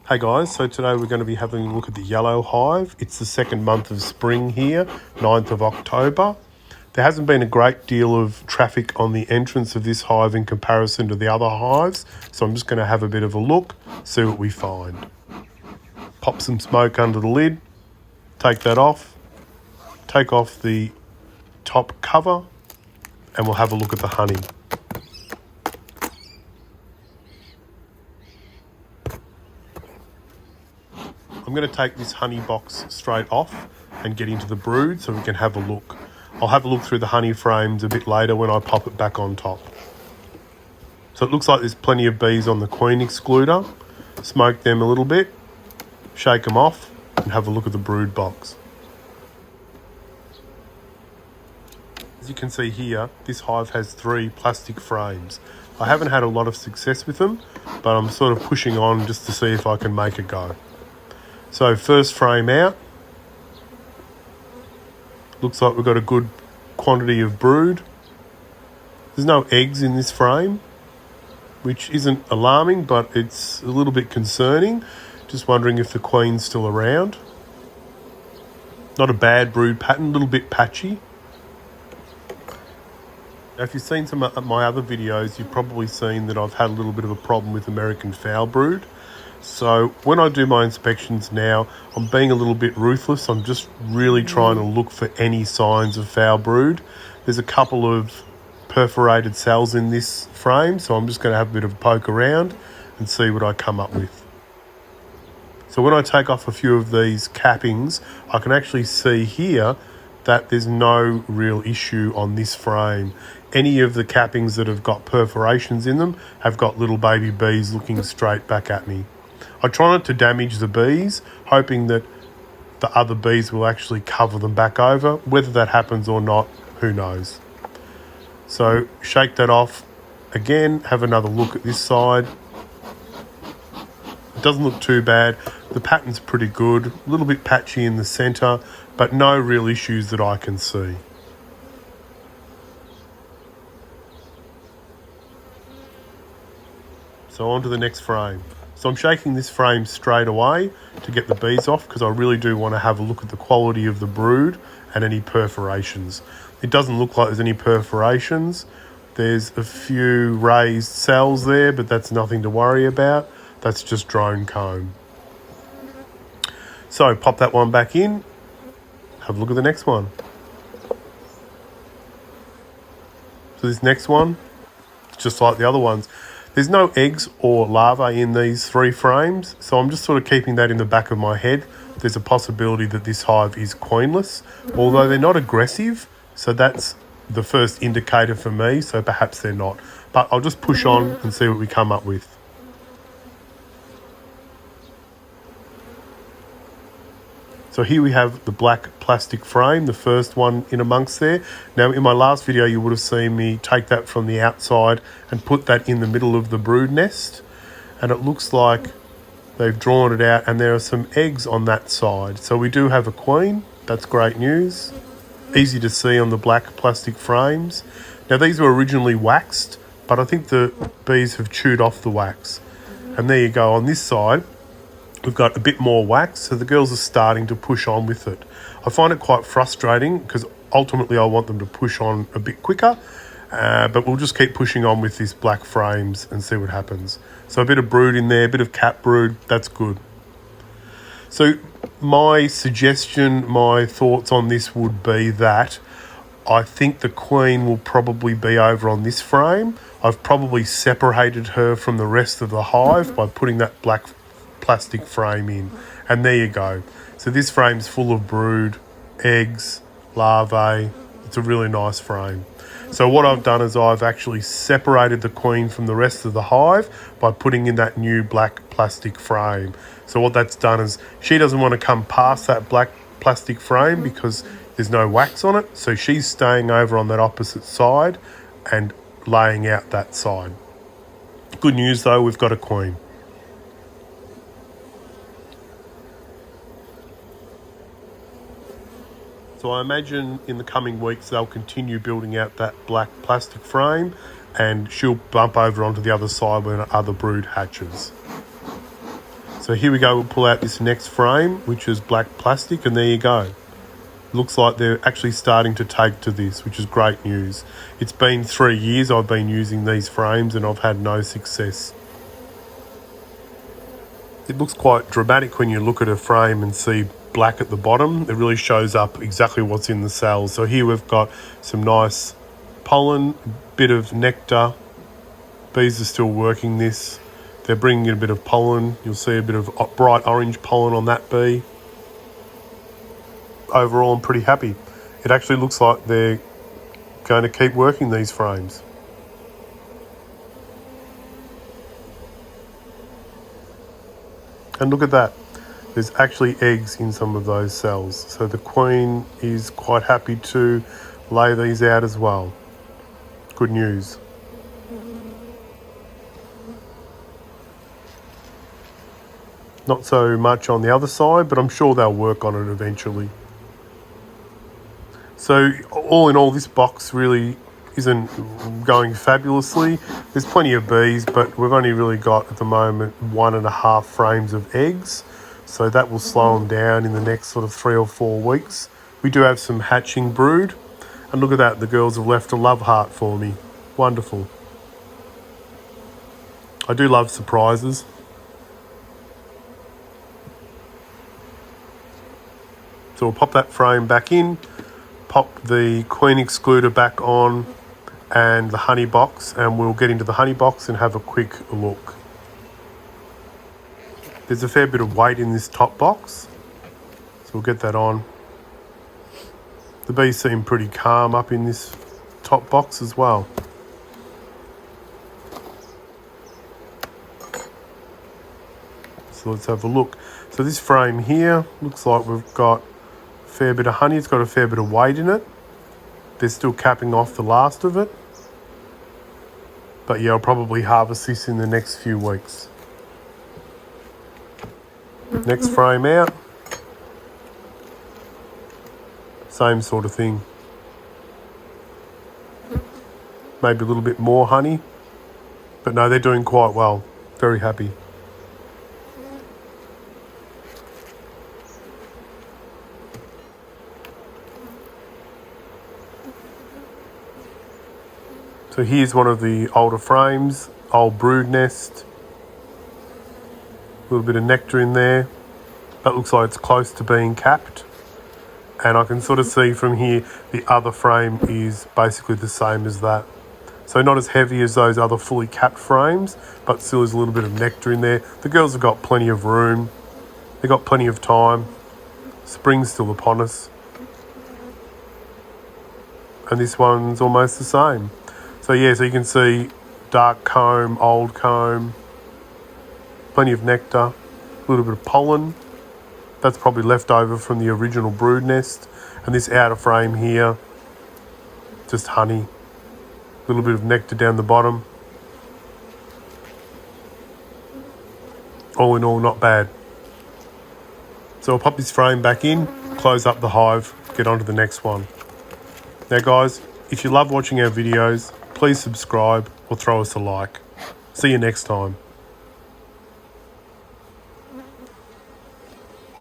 Hey guys, so today we're going to be having a look at the yellow hive. It's the second month of spring here, 9th of October. There hasn't been a great deal of traffic on the entrance of this hive in comparison to the other hives, so I'm just going to have a bit of a look, see what we find. Pop some smoke under the lid, take that off, take off the top cover, and we'll have a look at the honey. I'm going to take this honey box straight off and get into the brood so we can have a look. I'll have a look through the honey frames a bit later when I pop it back on top. So it looks like there's plenty of bees on the queen excluder. Smoke them a little bit, shake them off, and have a look at the brood box. As you can see here, this hive has 3 plastic frames. I haven't had a lot of success with them, but I'm sort of pushing on just to see if I can make a go. So first frame out, looks like we've got a good quantity of brood. There's no eggs in this frame, which isn't alarming, but it's a little bit concerning. Just wondering if the queen's still around. Not a bad brood pattern, a little bit patchy. Now, if you've seen some of my other videos, you've probably seen that I've had a little bit of a problem with American foul brood. So when I do my inspections now, I'm being a little bit ruthless. I'm just really trying to look for any signs of foul brood. There's a couple of perforated cells in this frame, so I'm just going to have a bit of a poke around and see what I come up with. So when I take off a few of these cappings, I can actually see here that there's no real issue on this frame. Any of the cappings that have got perforations in them have got little baby bees looking straight back at me. I try not to damage the bees, hoping that the other bees will actually cover them back over. Whether that happens or not, who knows. So shake that off. Again, have another look at this side. It doesn't look too bad. The pattern's pretty good. A little bit patchy in the centre, but no real issues that I can see. So on to the next frame. So I'm shaking this frame straight away to get the bees off because I really do want to have a look at the quality of the brood and any perforations. It doesn't look like there's any perforations. There's a few raised cells there, but that's nothing to worry about. That's just drone comb. So pop that one back in. Have a look at the next one. So this next one, just like the other ones, there's no eggs or larvae in these 3 frames, so I'm just sort of keeping that in the back of my head. There's a possibility that this hive is queenless, although they're not aggressive, so that's the first indicator for me, so perhaps they're not. But I'll just push on and see what we come up with. So here we have the black plastic frame, the first one in amongst there. Now in my last video you would have seen me take that from the outside and put that in the middle of the brood nest. And it looks like they've drawn it out and there are some eggs on that side. So we do have a queen, that's great news. Easy to see on the black plastic frames. Now these were originally waxed, but I think the bees have chewed off the wax. And there you go, on this side, we've got a bit more wax, so the girls are starting to push on with it. I find it quite frustrating because ultimately I want them to push on a bit quicker, but we'll just keep pushing on with these black frames and see what happens. So a bit of brood in there, a bit of cap brood, that's good. So my suggestion, my thoughts on this would be that I think the queen will probably be over on this frame. I've probably separated her from the rest of the hive by putting that black plastic frame in, and there you go. So this frame's full of brood, eggs, larvae. It's a really nice frame. So what I've done is I've actually separated the queen from the rest of the hive by putting in that new black plastic frame. So what that's done is she doesn't want to come past that black plastic frame because there's no wax on it, so she's staying over on that opposite side and laying out that side. Good news though, we've got a queen. So I imagine in the coming weeks they'll continue building out that black plastic frame and she'll bump over onto the other side when other brood hatches. So here we go, we'll pull out this next frame, which is black plastic, and there you go. Looks like they're actually starting to take to this, which is great news. It's been 3 years I've been using these frames and I've had no success. It looks quite dramatic when you look at a frame and see black at the bottom. It really shows up exactly what's in the cells. So here we've got some nice pollen, a bit of nectar. Bees are still working this. They're bringing in a bit of pollen. You'll see a bit of bright orange pollen on that bee. Overall, I'm pretty happy. It actually looks like they're going to keep working these frames. And look at that. There's actually eggs in some of those cells. So the queen is quite happy to lay these out as well. Good news. Not so much on the other side, but I'm sure they'll work on it eventually. So all in all, this box really isn't going fabulously. There's plenty of bees, but we've only really got at the moment 1.5 frames of eggs. So that will slow them down in the next sort of 3 or 4 weeks. We do have some hatching brood. And look at that, the girls have left a love heart for me. Wonderful. I do love surprises. So we'll pop that frame back in, pop the queen excluder back on and the honey box, and we'll get into the honey box and have a quick look. There's a fair bit of weight in this top box, so we'll get that on. The bees seem pretty calm up in this top box as well. So let's have a look. So this frame here looks like we've got a fair bit of honey. It's got a fair bit of weight in it. They're still capping off the last of it. But yeah, I'll probably harvest this in the next few weeks. Next frame out. Same sort of thing. Maybe a little bit more honey. But no, they're doing quite well. Very happy. So here's one of the older frames, old brood nest. A little bit of nectar in there. That looks like it's close to being capped. And I can sort of see from here the other frame is basically the same as that. So not as heavy as those other fully capped frames, but still there's a little bit of nectar in there. The girls have got plenty of room. They've got plenty of time. Spring's still upon us. And this one's almost the same. So yeah, so you can see dark comb, old comb, plenty of nectar, a little bit of pollen. That's probably left over from the original brood nest. And this outer frame here, just honey, a little bit of nectar down the bottom. All in all, not bad. So I'll pop this frame back in, close up the hive, get on to the next one. Now guys, if you love watching our videos, please subscribe or throw us a like. See you next time.